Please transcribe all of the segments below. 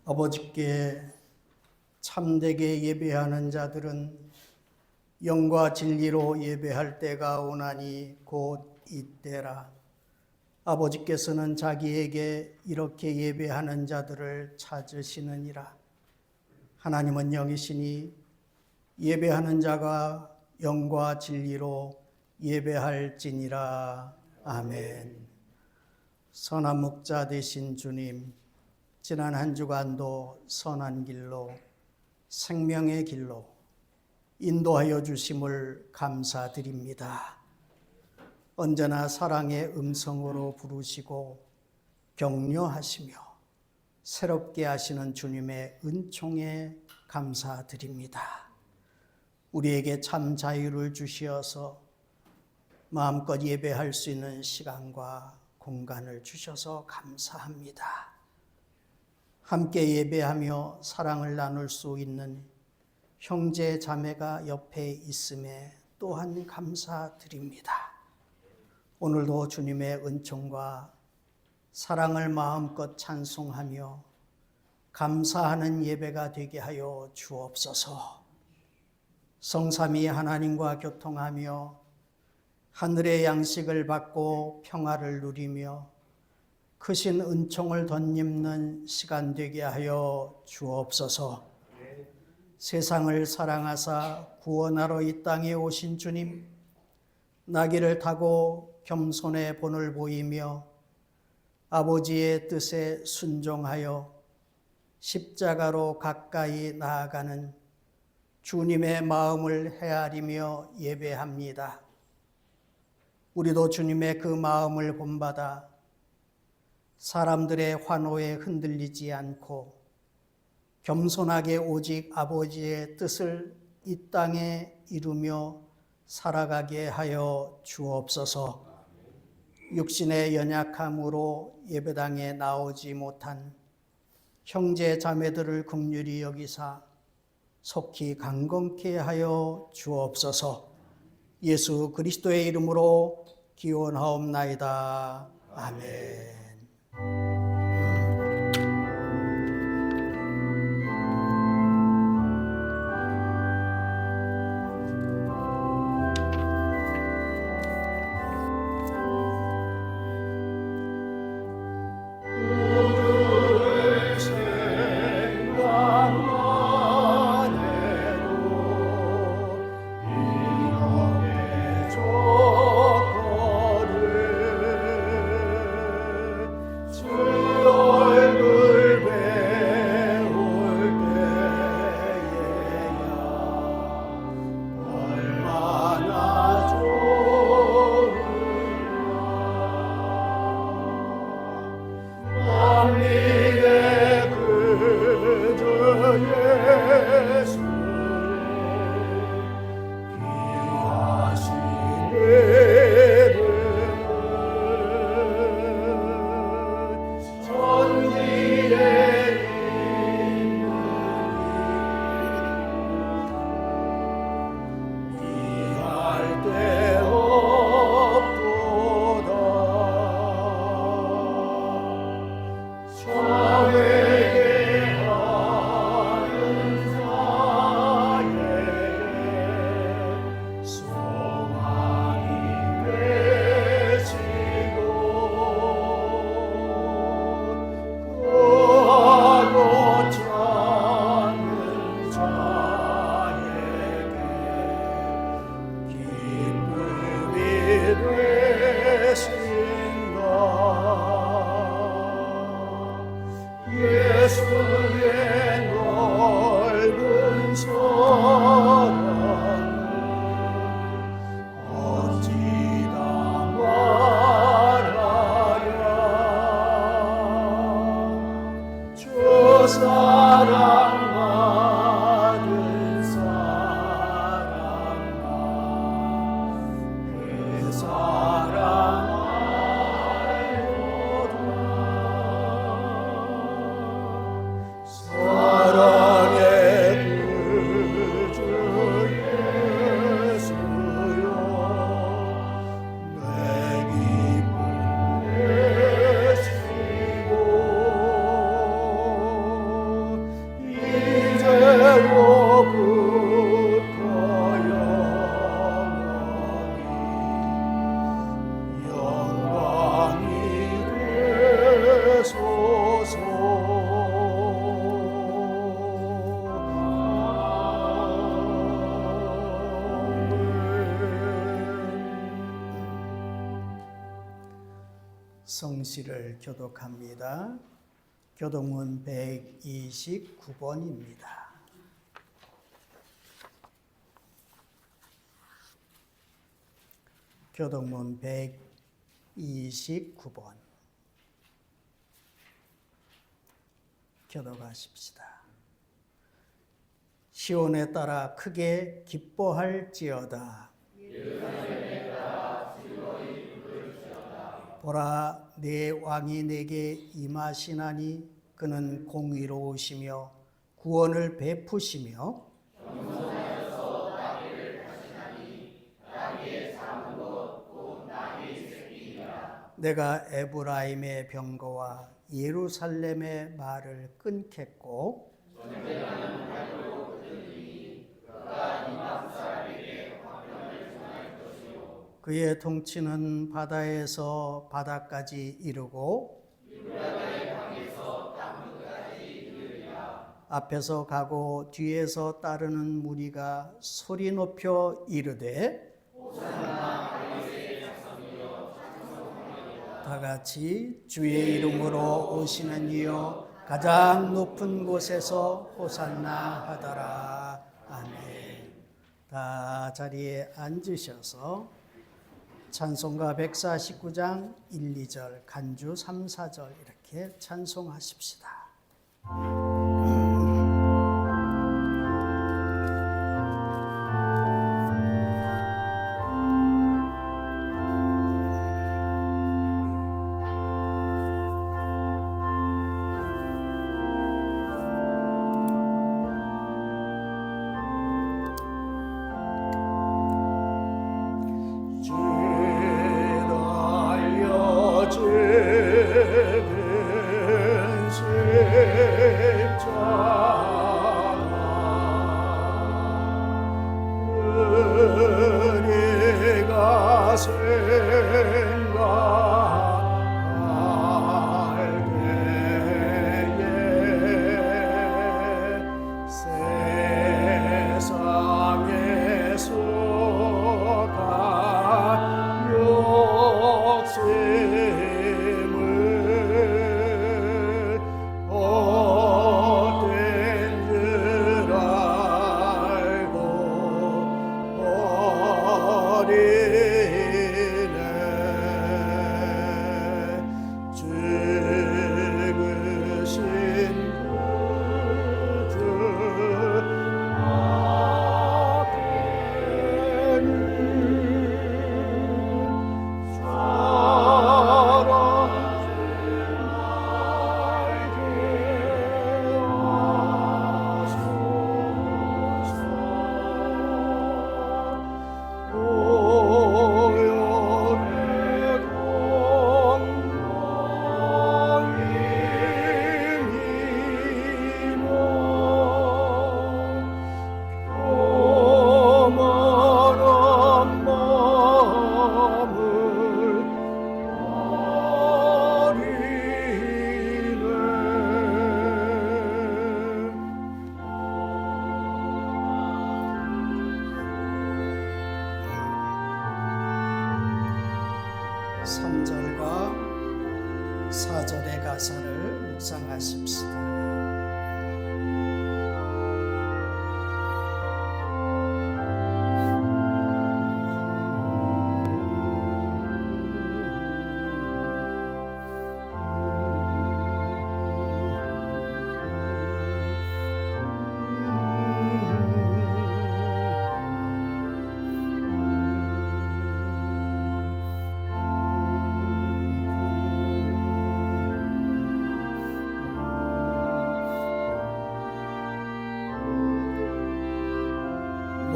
아버지께 참되게 예배하는 자들은 영과 진리로 예배할 때가 오나니 곧 이때라. 아버지께서는 자기에게 이렇게 예배하는 자들을 찾으시느니라. 하나님은 영이시니 예배하는 자가 영과 진리로 예배할지니라. 아멘. 선한 목자 되신 주님, 지난 한 주간도 선한 길로, 생명의 길로 인도하여 주심을 감사드립니다. 언제나 사랑의 음성으로 부르시고 격려하시며 새롭게 하시는 주님의 은총에 감사드립니다. 우리에게 참 자유를 주시어서 마음껏 예배할 수 있는 시간과 공간을 주셔서 감사합니다. 함께 예배하며 사랑을 나눌 수 있는 형제 자매가 옆에 있음에 또한 감사드립니다. 오늘도 주님의 은총과 사랑을 마음껏 찬송하며 감사하는 예배가 되게 하여 주옵소서. 성삼위 하나님과 교통하며 하늘의 양식을 받고 평화를 누리며 크신 은총을 덧입는 시간 되게 하여 주옵소서. 세상을 사랑하사 구원하러 이 땅에 오신 주님, 나귀를 타고 겸손의 본을 보이며 아버지의 뜻에 순종하여 십자가로 가까이 나아가는 주님의 마음을 헤아리며 예배합니다. 우리도 주님의 그 마음을 본받아 사람들의 환호에 흔들리지 않고 겸손하게 오직 아버지의 뜻을 이 땅에 이루며 살아가게 하여 주옵소서. 육신의 연약함으로 예배당에 나오지 못한 형제 자매들을 긍휼히 여기사 속히 강건케 하여 주옵소서. 예수 그리스도의 이름으로 기원하옵나이다. 아멘. 주 성시를 교독합니다. 교독문 129번입니다. 교독문 129번 교독하십시다. 시온에 따라 크게 기뻐할지어다. 보라, 내 왕이 내게 임하시나니 그는 공의로우시며 구원을 베푸시며 내가 에브라임의 병거와 예루살렘의 말을 끊겠고 그의 통치는 바다에서 바다까지 이르고 앞에서 가고 뒤에서 따르는 무리가 소리 높여 이르되 다 같이 주의 이름으로 오시는 이여 가장 높은 곳에서 호산나 하더라. 아멘. 다 자리에 앉으셔서 찬송가 149장 1, 2절, 간주 3, 4절 이렇게 찬송하십시다. 가사를 묵상하십시다.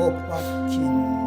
못 박힌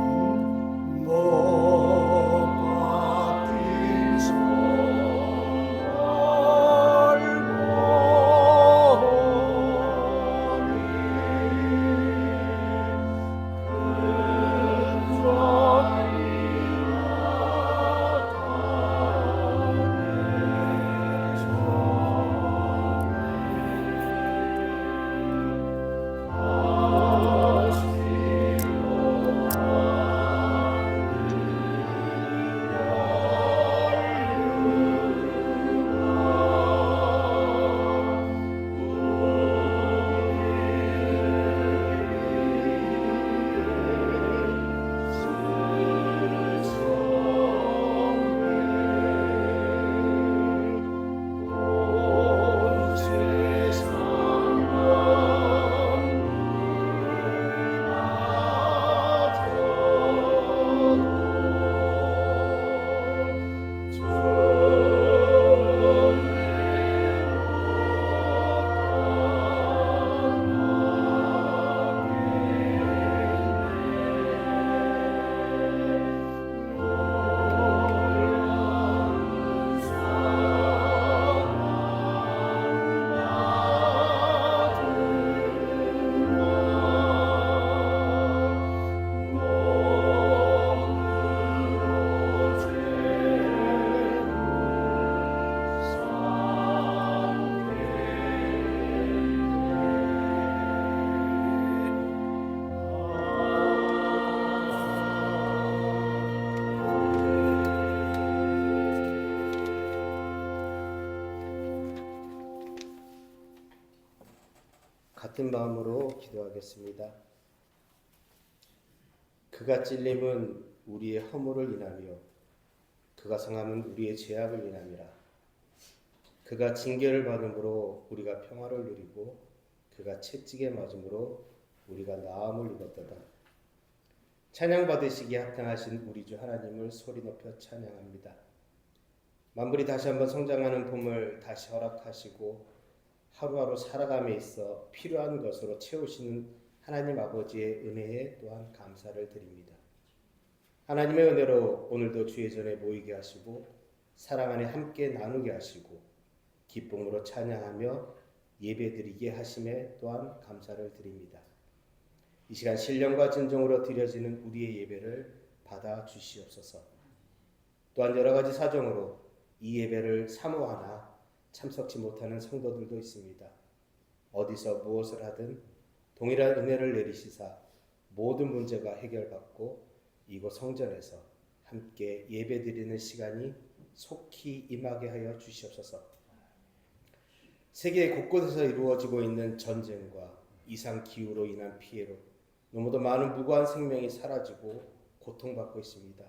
같은 마음으로 기도하겠습니다. 그가 찔림은 우리의 허물을 인하며 그가 상함은 우리의 죄악을 인함이라. 그가 징계를 받음으로 우리가 평화를 누리고 그가 채찍에 맞음으로 우리가 나음을 입었도다. 찬양 받으시기에 합당하신 우리 주 하나님을 소리 높여 찬양합니다. 만물이 다시 한번 성장하는 봄을 다시 허락하시고 하루하루 살아감에 있어 필요한 것으로 채우시는 하나님 아버지의 은혜에 또한 감사를 드립니다. 하나님의 은혜로 오늘도 주의 전에 모이게 하시고 사랑 안에 함께 나누게 하시고 기쁨으로 찬양하며 예배드리게 하심에 또한 감사를 드립니다. 이 시간 신령과 진정으로 드려지는 우리의 예배를 받아 주시옵소서. 또한 여러 가지 사정으로 이 예배를 사모하나 참석치 못하는 성도들도 있습니다. 어디서 무엇을 하든 동일한 은혜를 내리시사 모든 문제가 해결받고 이곳 성전에서 함께 예배드리는 시간이 속히 임하게 하여 주시옵소서. 세계 곳곳에서 이루어지고 있는 전쟁과 이상기후로 인한 피해로 너무도 많은 무고한 생명이 사라지고 고통받고 있습니다.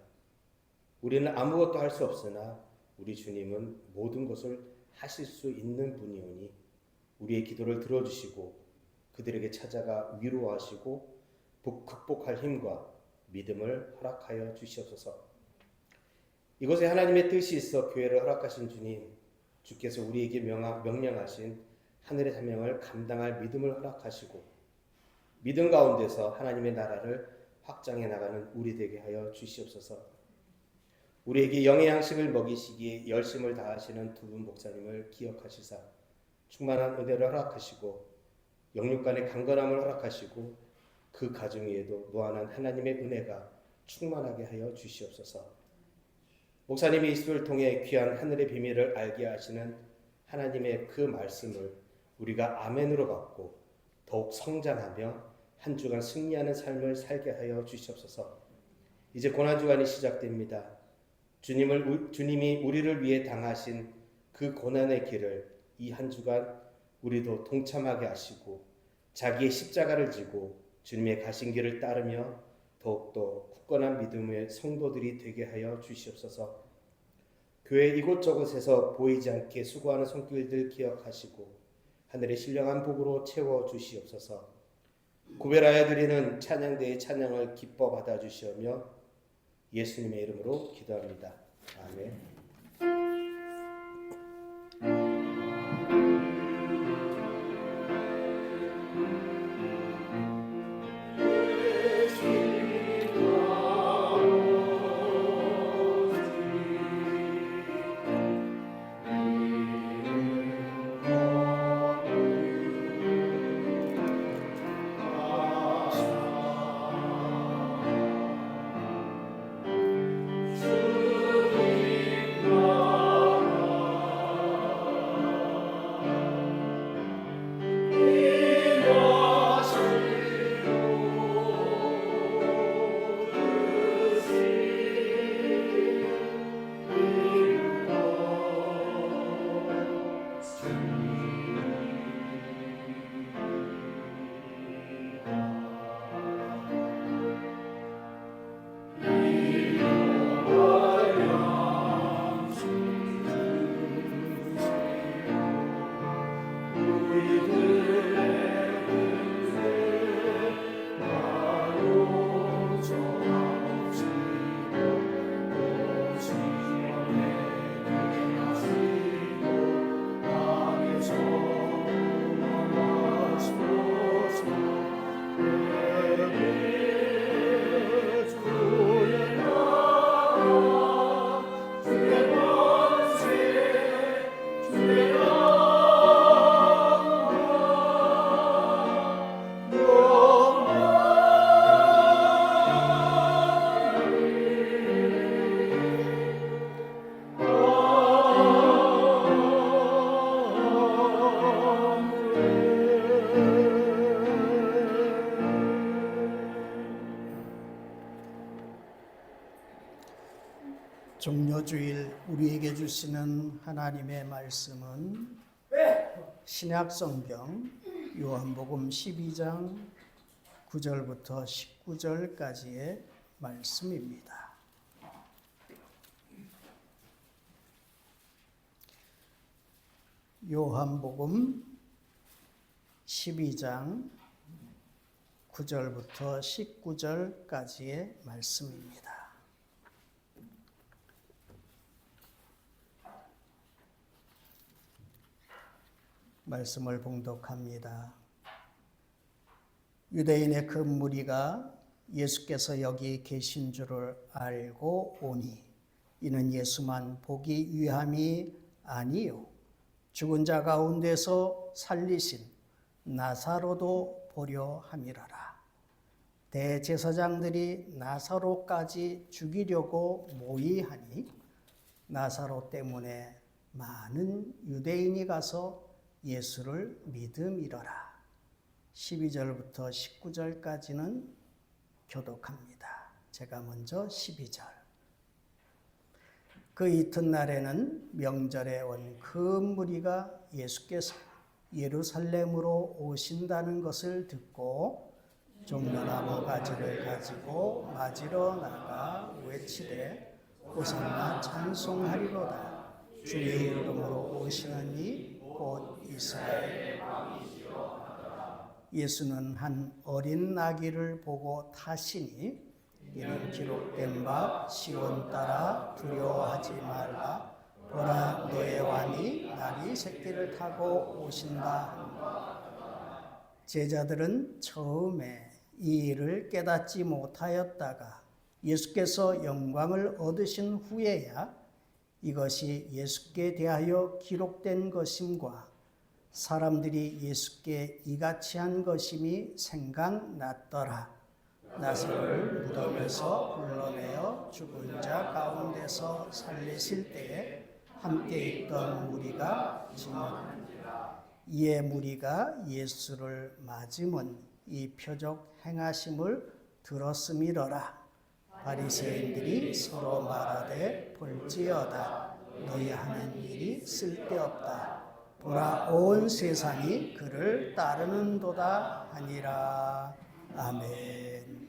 우리는 아무것도 할 수 없으나 우리 주님은 모든 것을 하실 수 있는 분이오니 우리의 기도를 들어주시고 그들에게 찾아가 위로하시고 극복할 힘과 믿음을 허락하여 주시옵소서. 이곳에 하나님의 뜻이 있어 교회를 허락하신 주님, 주께서 우리에게 명령하신 하늘의 사명을 감당할 믿음을 허락하시고 믿음 가운데서 하나님의 나라를 확장해 나가는 우리 되게 하여 주시옵소서. 우리에게 영의 양식을 먹이시기에 열심을 다하시는 두 분 목사님을 기억하시사 충만한 은혜를 허락하시고 영육간의 강건함을 허락하시고 그 가정 위에도 무한한 하나님의 은혜가 충만하게 하여 주시옵소서. 목사님이 이 수를 통해 귀한 하늘의 비밀을 알게 하시는 하나님의 그 말씀을 우리가 아멘으로 받고 더욱 성장하며 한 주간 승리하는 삶을 살게 하여 주시옵소서. 이제 고난주간이 시작됩니다. 주님이 우리를 위해 당하신 그 고난의 길을 이 한 주간 우리도 동참하게 하시고 자기의 십자가를 지고 주님의 가신 길을 따르며 더욱더 굳건한 믿음의 성도들이 되게 하여 주시옵소서. 교회 이곳저곳에서 보이지 않게 수고하는 손길들 기억하시고 하늘의 신령한 복으로 채워 주시옵소서. 구별하여 드리는 찬양대의 찬양을 기뻐 받아 주시오며 예수님의 이름으로 기도합니다. 아멘. 종료주일 우리에게 주시는 하나님의 말씀은 신약성경 요한복음 12장 9절부터 19절까지의 말씀입니다. 요한복음 12장 9절부터 19절까지의 말씀입니다. 말씀을 봉독합니다. 유대인의 큰 무리가 예수께서 여기 계신 줄을 알고 오니 이는 예수만 보기 위함이 아니요 죽은 자 가운데서 살리신 나사로도 보려 함이라라. 대제사장들이 나사로까지 죽이려고 모의하니 나사로 때문에 많은 유대인이 가서 예수를 믿음이러라. 12절부터 19절까지는 교독합니다. 제가 먼저 12절. 그 이튿날에는 명절에 온 큰 무리가 예수께서 예루살렘으로 오신다는 것을 듣고 종려나무 가지를 가지고 맞으러 나가 외치되 호산나 찬송하리로다. 주의 이름으로 오시는 이 곧 이스라엘 왕이시여. 예수는 한 어린 나귀를 보고 타시니 이는 기록된 바 시온 따라 두려워하지 말라. 보라 너의 왕이 나귀 새끼를 타고 오신다. 제자들은 처음에 이 일을 깨닫지 못하였다가 예수께서 영광을 얻으신 후에야 이것이 예수께 대하여 기록된 것임과 사람들이 예수께 이같이 한 것임이 생각났더라. 나사로를 무덤에서 불러내어 죽은 자 가운데서 살리실 때에 함께 있던 무리가 지나간지라. 이에 무리가 예수를 맞으면 이 표적 행하심을 들었음이러라. 바리새인들이 서로 말하되 볼지어다. 너희 하는 일이 쓸데없다. 보라 온 세상이 그를 따르는도다 하니라. 아멘.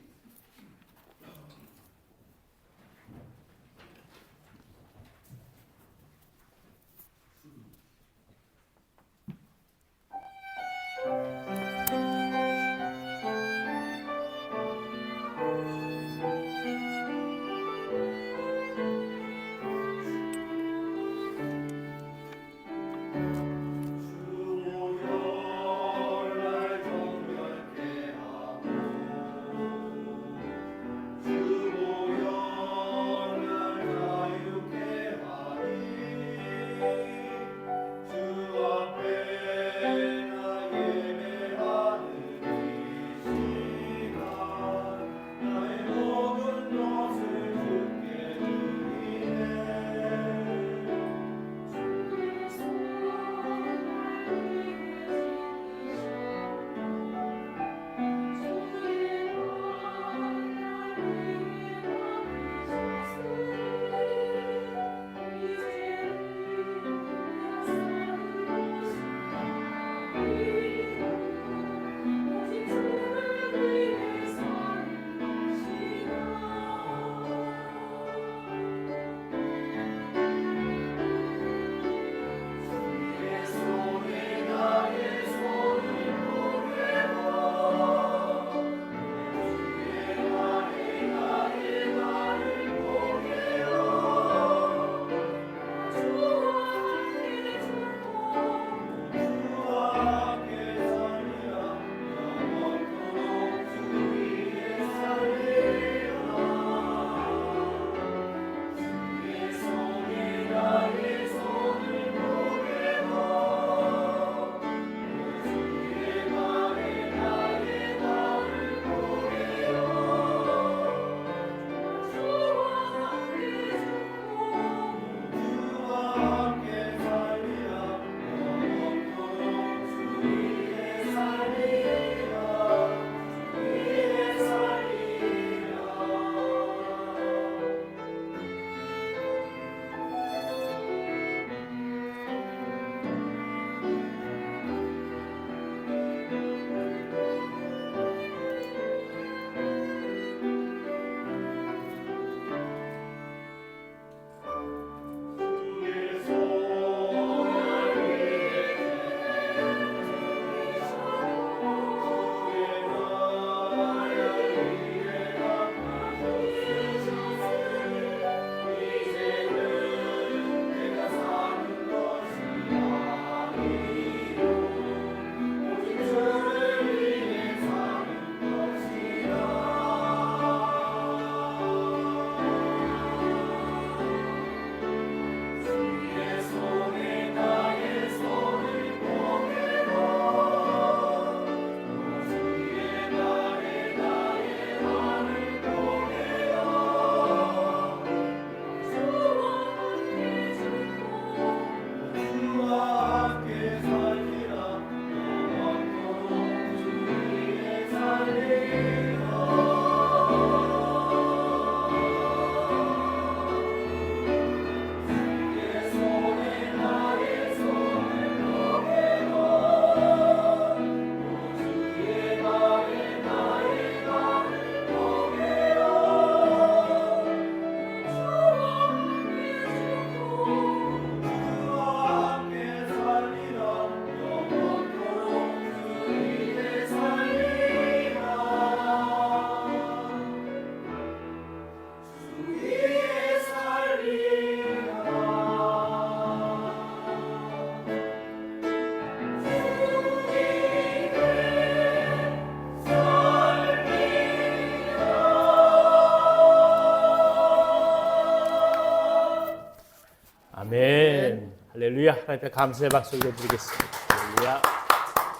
할렐루야. 하나님께 감사의 박수 올려드리겠습니다. 할렐루야.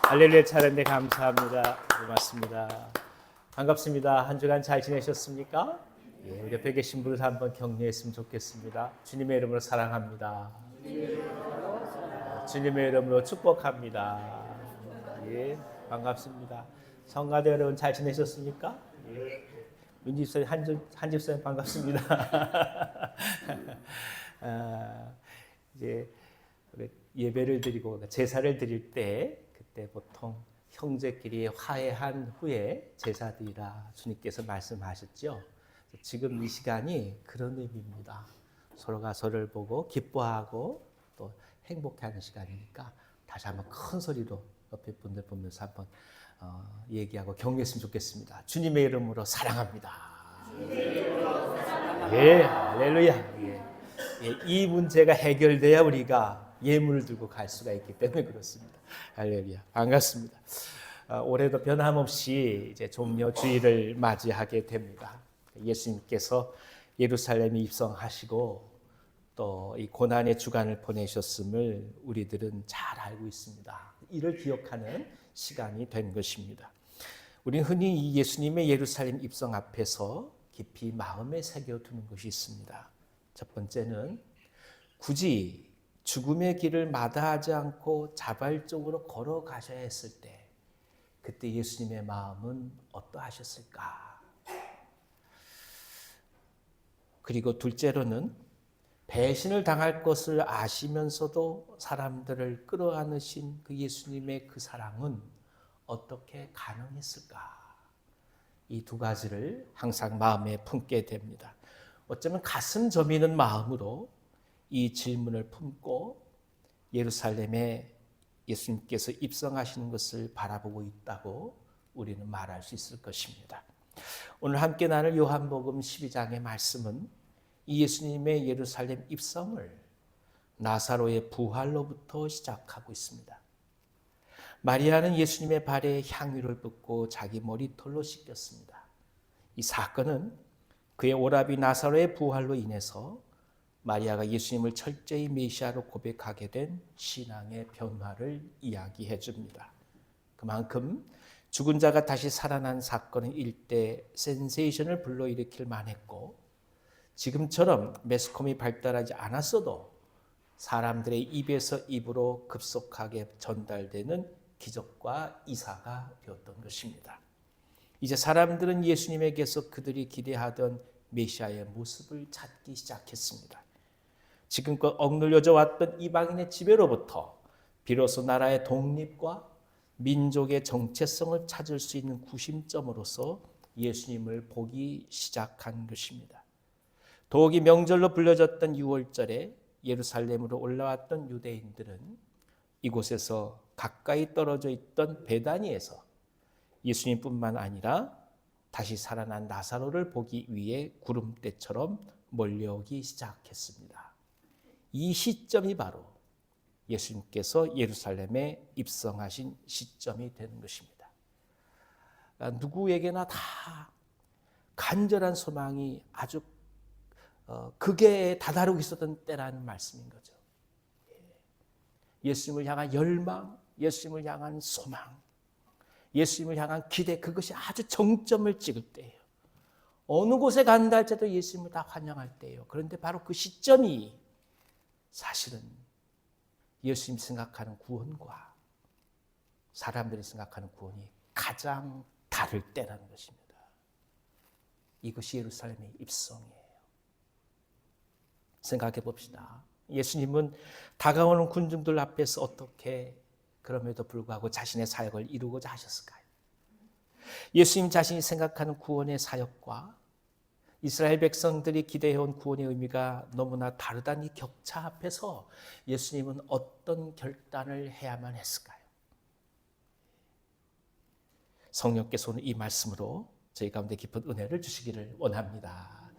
할렐루야 차례인데 감사합니다. 고맙습니다. 반갑습니다. 한 주간 잘 지내셨습니까? 예, 우리 옆에 계신 분을 한번 격려했으면 좋겠습니다. 주님의 이름으로 사랑합니다. 주님의 이름으로 축복합니다. 예, 반갑습니다. 성가대 여러분 잘 지내셨습니까? 예. 민집사님, 한집사님 반갑습니다. 이제 예배를 드리고 제사를 드릴 때 그때 보통 형제끼리 화해한 후에 제사 드리라 주님께서 말씀하셨죠. 지금 이 시간이 그런 의미입니다. 서로가 서로를 보고 기뻐하고 또 행복해하는 시간이니까 다시 한번 큰 소리로 옆에 분들 보면서 한번 얘기하고 격려했으면 좋겠습니다. 주님의 이름으로 사랑합니다. 예, 할렐루야. 예, 이 문제가 해결돼야 우리가 예물을 들고 갈 수가 있기 때문에 그렇습니다. 할렐루야. 반갑습니다. 올해도 변함없이 이제 종려 주일을 맞이하게 됩니다. 예수님께서 예루살렘에 입성하시고 또 이 고난의 주간을 보내셨음을 우리들은 잘 알고 있습니다. 이를 기억하는 시간이 된 것입니다. 우리는 흔히 이 예수님의 예루살렘 입성 앞에서 깊이 마음에 새겨두는 것이 있습니다. 첫 번째는 굳이 죽음의 길을 마다하지 않고 자발적으로 걸어가셔야 했을 때 그때 예수님의 마음은 어떠하셨을까? 그리고 둘째로는 배신을 당할 것을 아시면서도 사람들을 끌어안으신 그 예수님의 그 사랑은 어떻게 가능했을까? 이 두 가지를 항상 마음에 품게 됩니다. 어쩌면 가슴 저미는 마음으로 이 질문을 품고 예루살렘에 예수님께서 입성하시는 것을 바라보고 있다고 우리는 말할 수 있을 것입니다. 오늘 함께 나눌 요한복음 12장의 말씀은 이 예수님의 예루살렘 입성을 나사로의 부활로부터 시작하고 있습니다. 마리아는 예수님의 발에 향유를 붓고 자기 머리털로 씻겼습니다. 이 사건은 그의 오라비 나사로의 부활로 인해서 마리아가 예수님을 철저히 메시아로 고백하게 된 신앙의 변화를 이야기해 줍니다. 그만큼 죽은 자가 다시 살아난 사건은 일대 센세이션을 불러일으킬 만했고 지금처럼 매스컴이 발달하지 않았어도 사람들의 입에서 입으로 급속하게 전달되는 기적과 이사가 되었던 것입니다. 이제 사람들은 예수님에게서 그들이 기대하던 메시아의 모습을 찾기 시작했습니다. 지금껏 억눌려져 왔던 이방인의 지배로부터 비로소 나라의 독립과 민족의 정체성을 찾을 수 있는 구심점으로서 예수님을 보기 시작한 것입니다. 더욱이 명절로 불려졌던 6월절에 예루살렘으로 올라왔던 유대인들은 이곳에서 가까이 떨어져 있던 베다니에서 예수님뿐만 아니라 다시 살아난 나사로를 보기 위해 구름대처럼 몰려오기 시작했습니다. 이 시점이 바로 예수님께서 예루살렘에 입성하신 시점이 되는 것입니다. 누구에게나 다 간절한 소망이 아주 극에 다다르고 있었던 때라는 말씀인 거죠. 예수님을 향한 열망, 예수님을 향한 소망, 예수님을 향한 기대, 그것이 아주 정점을 찍을 때예요. 어느 곳에 간다 할지라도 예수님을 다 환영할 때예요. 그런데 바로 그 시점이 사실은 예수님이 생각하는 구원과 사람들이 생각하는 구원이 가장 다를 때라는 것입니다. 이것이 예루살렘의 입성이에요. 생각해 봅시다. 예수님은 다가오는 군중들 앞에서 어떻게 그럼에도 불구하고 자신의 사역을 이루고자 하셨을까요? 예수님 자신이 생각하는 구원의 사역과 이스라엘 백성들이 기대해온 구원의 의미가 너무나 다르다는 이 격차 앞에서 예수님은 어떤 결단을 해야만 했을까요? 성령께서 오늘 이 말씀으로 저희 가운데 깊은 은혜를 주시기를 원합니다.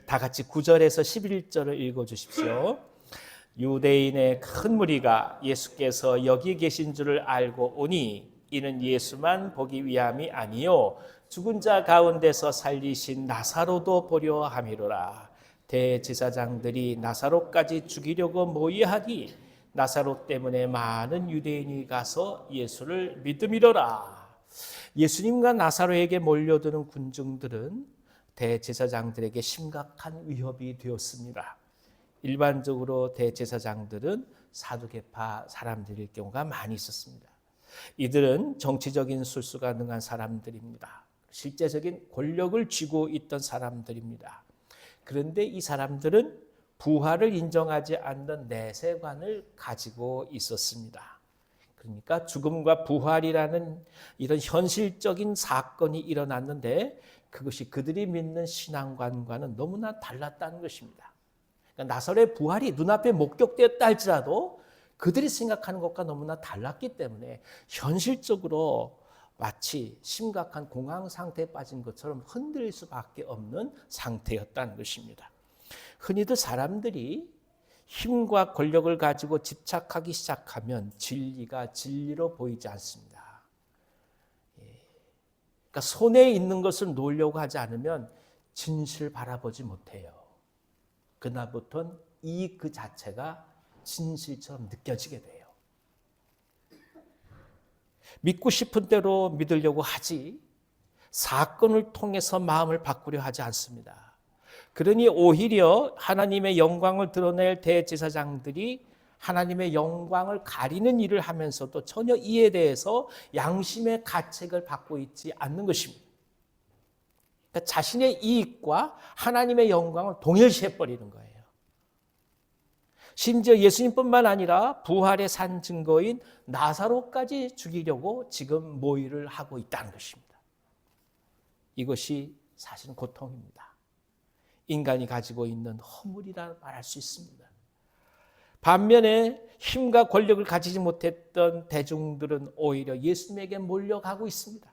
다 같이 9절에서 11절을 읽어주십시오. 유대인의 큰 무리가 예수께서 여기 계신 줄을 알고 오니 이는 예수만 보기 위함이 아니요 죽은 자 가운데서 살리신 나사로도 보려 함이로라. 대제사장들이 나사로까지 죽이려고 모의하니 나사로 때문에 많은 유대인이 가서 예수를 믿음이로라. 예수님과 나사로에게 몰려드는 군중들은 대제사장들에게 심각한 위협이 되었습니다. 일반적으로 대제사장들은 사두개파 사람들일 경우가 많이 있었습니다. 이들은 정치적인 술수가 능한 사람들입니다. 실제적인 권력을 쥐고 있던 사람들입니다. 그런데 이 사람들은 부활을 인정하지 않는 내세관을 가지고 있었습니다. 그러니까 죽음과 부활이라는 이런 현실적인 사건이 일어났는데 그것이 그들이 믿는 신앙관과는 너무나 달랐다는 것입니다. 그러니까 나사로의 부활이 눈앞에 목격되었다 할지라도 그들이 생각하는 것과 너무나 달랐기 때문에 현실적으로 마치 심각한 공황 상태에 빠진 것처럼 흔들릴 수밖에 없는 상태였다는 것입니다. 흔히들 사람들이 힘과 권력을 가지고 집착하기 시작하면 진리가 진리로 보이지 않습니다. 그러니까 손에 있는 것을 놓으려고 하지 않으면 진실을 바라보지 못해요. 그날부터는 이 그 자체가 진실처럼 느껴지게 돼요. 믿고 싶은 대로 믿으려고 하지 사건을 통해서 마음을 바꾸려 하지 않습니다. 그러니 오히려 하나님의 영광을 드러낼 대제사장들이 하나님의 영광을 가리는 일을 하면서도 전혀 이에 대해서 양심의 가책을 받고 있지 않는 것입니다. 그러니까 자신의 이익과 하나님의 영광을 동일시해버리는 거예요. 심지어 예수님뿐만 아니라 부활의 산 증거인 나사로까지 죽이려고 지금 모의를 하고 있다는 것입니다. 이것이 사실은 고통입니다. 인간이 가지고 있는 허물이라 말할 수 있습니다. 반면에 힘과 권력을 가지지 못했던 대중들은 오히려 예수님에게 몰려가고 있습니다.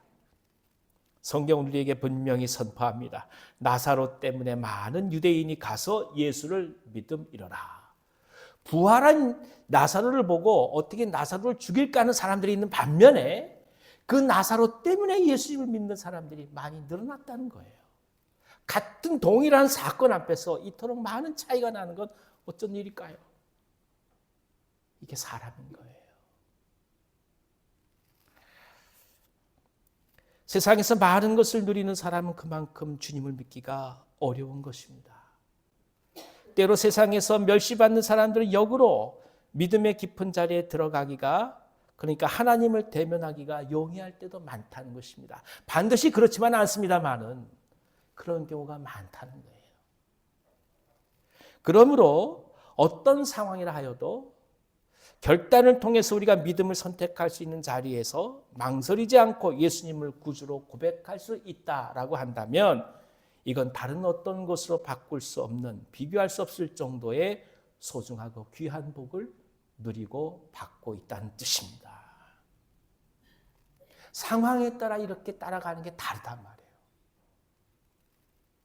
성경은 우리에게 분명히 선포합니다. 나사로 때문에 많은 유대인이 가서 예수를 믿음이로라. 부활한 나사로를 보고 어떻게 나사로를 죽일까 하는 사람들이 있는 반면에 그 나사로 때문에 예수님을 믿는 사람들이 많이 늘어났다는 거예요. 같은 동일한 사건 앞에서 이토록 많은 차이가 나는 건 어쩐 일일까요? 이게 사람인 거예요. 세상에서 많은 것을 누리는 사람은 그만큼 주님을 믿기가 어려운 것입니다. 때로 세상에서 멸시받는 사람들은 역으로 믿음의 깊은 자리에 들어가기가, 그러니까 하나님을 대면하기가 용이할 때도 많다는 것입니다. 반드시 그렇지만 않습니다만은 그런 경우가 많다는 거예요. 그러므로 어떤 상황이라 하여도 결단을 통해서 우리가 믿음을 선택할 수 있는 자리에서 망설이지 않고 예수님을 구주로 고백할 수 있다라고 한다면 이건 다른 어떤 것으로 바꿀 수 없는, 비교할 수 없을 정도의 소중하고 귀한 복을 누리고 받고 있다는 뜻입니다. 상황에 따라 이렇게 따라가는 게 다르단 말이에요.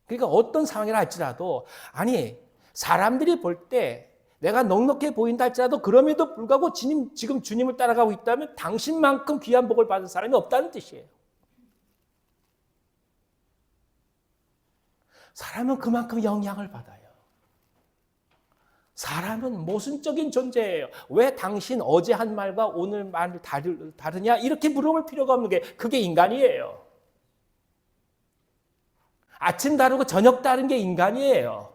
그러니까 어떤 상황이라 할지라도, 아니 사람들이 볼 때 내가 넉넉해 보인다 할지라도 그럼에도 불구하고 지금 주님을 따라가고 있다면 당신만큼 귀한 복을 받은 사람이 없다는 뜻이에요. 사람은 그만큼 영향을 받아요. 사람은 모순적인 존재예요. 왜 당신 어제 한 말과 오늘 말이 다르냐? 이렇게 물어볼 필요가 없는 게 그게 인간이에요. 아침 다르고 저녁 다른 게 인간이에요.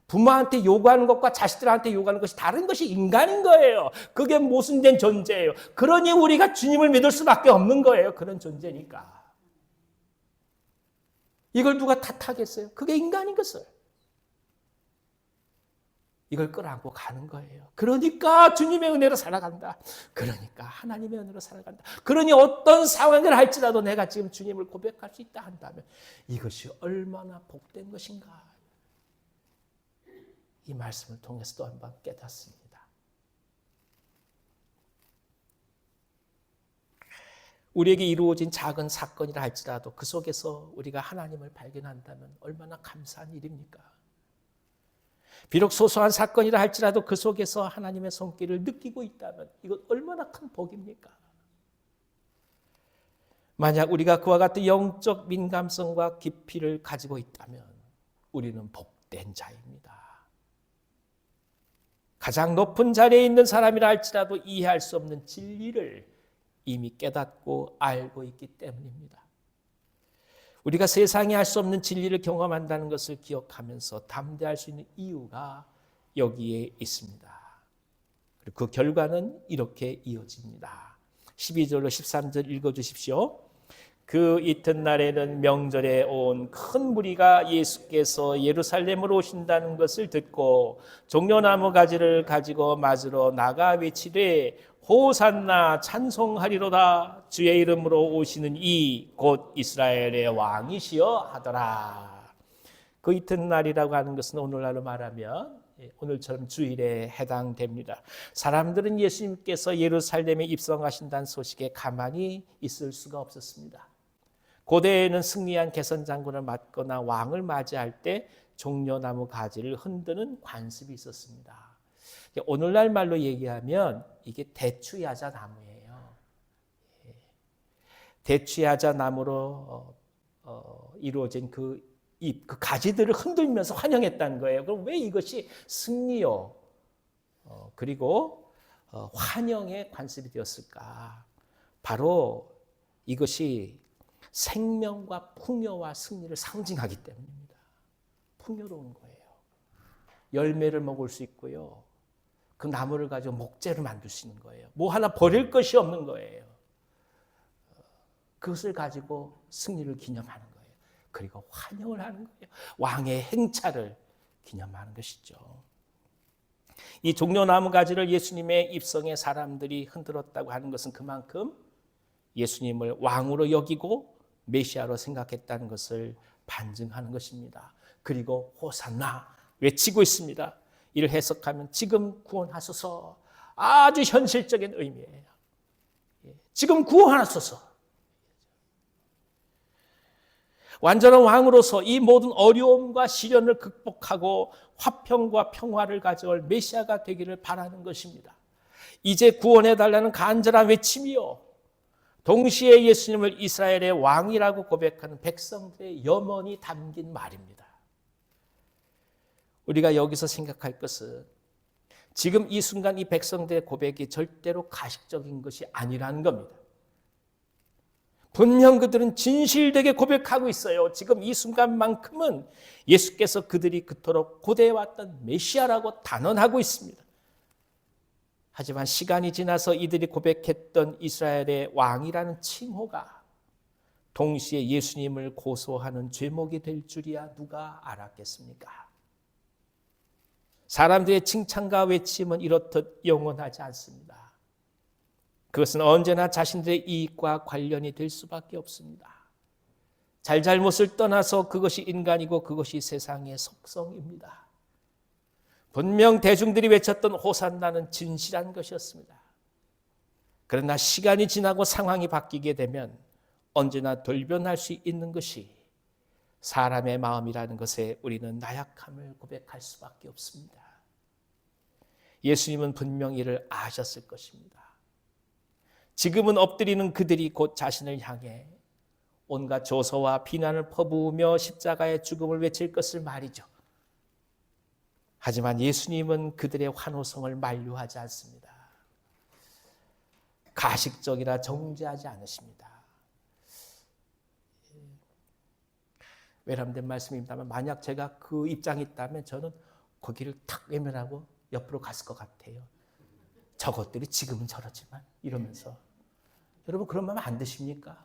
부모한테 요구하는 것과 자식들한테 요구하는 것이 다른 것이 인간인 거예요. 그게 모순된 존재예요. 그러니 우리가 주님을 믿을 수밖에 없는 거예요. 그런 존재니까. 이걸 누가 탓하겠어요? 그게 인간인 것을. 이걸 끌어안고 가는 거예요. 그러니까 주님의 은혜로 살아간다. 그러니까 하나님의 은혜로 살아간다. 그러니 어떤 상황을 할지라도 내가 지금 주님을 고백할 수 있다 한다면 이것이 얼마나 복된 것인가. 이 말씀을 통해서 또 한번 깨닫습니다. 우리에게 이루어진 작은 사건이라 할지라도 그 속에서 우리가 하나님을 발견한다면 얼마나 감사한 일입니까? 비록 소소한 사건이라 할지라도 그 속에서 하나님의 손길을 느끼고 있다면 이건 얼마나 큰 복입니까? 만약 우리가 그와 같은 영적 민감성과 깊이를 가지고 있다면 우리는 복된 자입니다. 가장 높은 자리에 있는 사람이라 할지라도 이해할 수 없는 진리를 이미 깨닫고 알고 있기 때문입니다. 우리가 세상에 할 수 없는 진리를 경험한다는 것을 기억하면서 담대할 수 있는 이유가 여기에 있습니다. 그리고 그 결과는 이렇게 이어집니다. 12절로 13절 읽어주십시오. 그 이튿날에는 명절에 온 큰 무리가 예수께서 예루살렘으로 오신다는 것을 듣고 종려나무 가지를 가지고 맞으러 나가 외치되 호산나 찬송하리로다. 주의 이름으로 오시는 이 곧 이스라엘의 왕이시여 하더라. 그 이튿날이라고 하는 것은 오늘날로 말하면 오늘처럼 주일에 해당됩니다. 사람들은 예수님께서 예루살렘에 입성하신다는 소식에 가만히 있을 수가 없었습니다. 고대에는 승리한 개선 장군을 맞거나 왕을 맞이할 때 종려나무 가지를 흔드는 관습이 있었습니다. 오늘날 말로 얘기하면 이게 대추야자 나무예요. 대추야자 나무로 이루어진 그 잎, 그 가지들을 흔들면서 환영했다는 거예요. 그럼 왜 이것이 승리요? 그리고 환영의 관습이 되었을까? 바로 이것이 생명과 풍요와 승리를 상징하기 때문입니다. 풍요로운 거예요. 열매를 먹을 수 있고요. 그 나무를 가지고 목재를 만들 수 있는 거예요. 뭐 하나 버릴 것이 없는 거예요. 그것을 가지고 승리를 기념하는 거예요. 그리고 환영을 하는 거예요. 왕의 행차를 기념하는 것이죠. 이 종려나무 가지를 예수님의 입성에 사람들이 흔들었다고 하는 것은 그만큼 예수님을 왕으로 여기고 메시아로 생각했다는 것을 반증하는 것입니다. 그리고 호산나 외치고 있습니다. 이를 해석하면 지금 구원하소서, 아주 현실적인 의미예요. 지금 구원하소서. 완전한 왕으로서 이 모든 어려움과 시련을 극복하고 화평과 평화를 가져올 메시아가 되기를 바라는 것입니다. 이제 구원해달라는 간절한 외침이요, 동시에 예수님을 이스라엘의 왕이라고 고백하는 백성들의 염원이 담긴 말입니다. 우리가 여기서 생각할 것은 지금 이 순간 이 백성들의 고백이 절대로 가식적인 것이 아니라는 겁니다. 분명 그들은 진실되게 고백하고 있어요. 지금 이 순간만큼은 예수께서 그들이 그토록 고대해왔던 메시아라고 단언하고 있습니다. 하지만 시간이 지나서 이들이 고백했던 이스라엘의 왕이라는 칭호가 동시에 예수님을 고소하는 죄목이 될 줄이야 누가 알았겠습니까? 사람들의 칭찬과 외침은 이렇듯 영원하지 않습니다. 그것은 언제나 자신들의 이익과 관련이 될 수밖에 없습니다. 잘잘못을 떠나서 그것이 인간이고 그것이 세상의 속성입니다. 분명 대중들이 외쳤던 호산나는 진실한 것이었습니다. 그러나 시간이 지나고 상황이 바뀌게 되면 언제나 돌변할 수 있는 것이 사람의 마음이라는 것에 우리는 나약함을 고백할 수밖에 없습니다. 예수님은 분명 이를 아셨을 것입니다. 지금은 엎드리는 그들이 곧 자신을 향해 온갖 조소와 비난을 퍼부으며 십자가의 죽음을 외칠 것을 말이죠. 하지만 예수님은 그들의 환호성을 만류하지 않습니다. 가식적이라 정죄하지 않으십니다. 외람된 말씀입니다만 만약 제가 그 입장이 있다면 저는 거기를 탁 외면하고 옆으로 갔을 것 같아요. 저것들이 지금은 저러지만 이러면서. 여러분 그런 마음 안 드십니까?